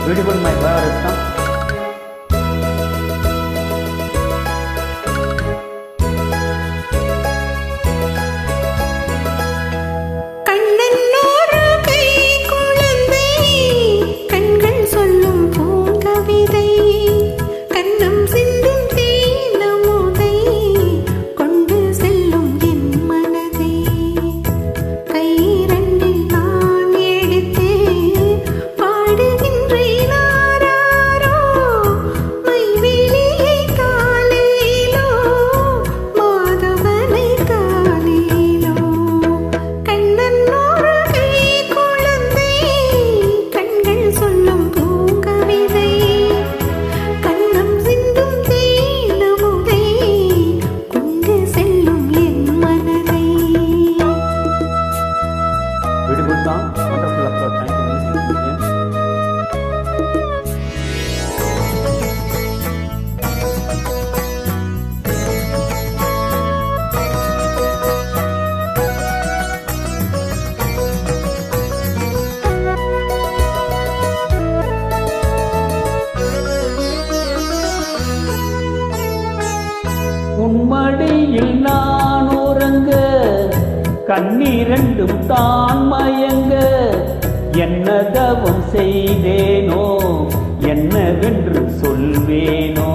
Beautiful, my favorite song. Beautiful song, wonderful approach. Thank you, Miss Vivian. உன்மடியில் நான் உறங்க கண்ணீரண்டும் தான் மயங்க என்ன தவம் செய்தேனோ என்னவென்று சொல்வேனோ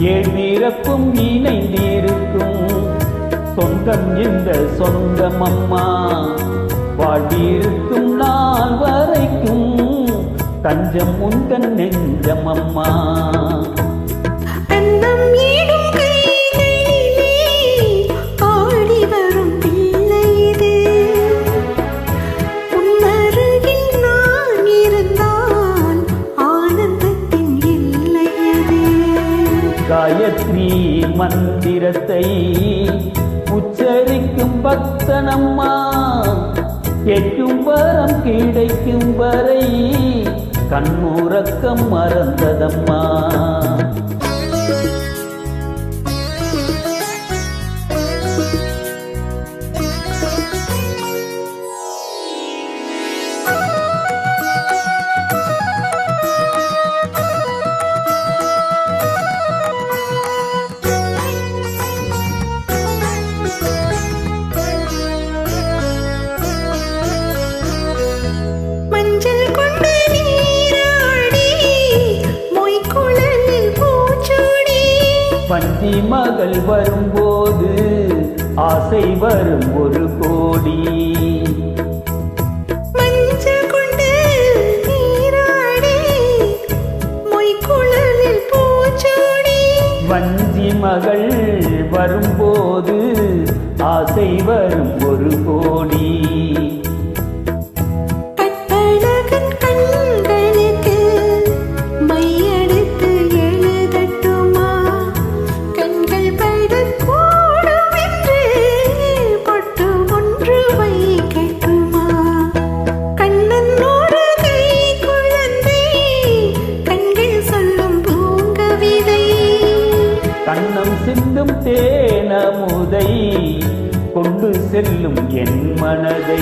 ஏழ்பிறப்பும் இணைந்திருக்கும் சொந்தம் இந்த சொந்தம் அம்மா வாழ்ந்திருக்கும் நாள் வரைக்கும் தஞ்சம் உந்தன் நெஞ்சம் அம்மா காயத்ரி மந்திரத்தை உச்சரிக்கும் பக்தனம்மா கேட்கும் வரம் கிடைக்கும் வரை கண்ணுறக்கம் மறந்ததம்மா பஞ்சி மகள் வரும்போது ஆசை வரும் ஒரு கோடி மஞ்சள் கொண்டு நீராடி மொய்க்குழலில் பூச்சூடி வஞ்சி மகள் வரும்போது ஆசை வரும் ஒரு கோடி கண்ணம் சிந்தும் தேனமுதை கொண்டு செல்லும் என் மனதை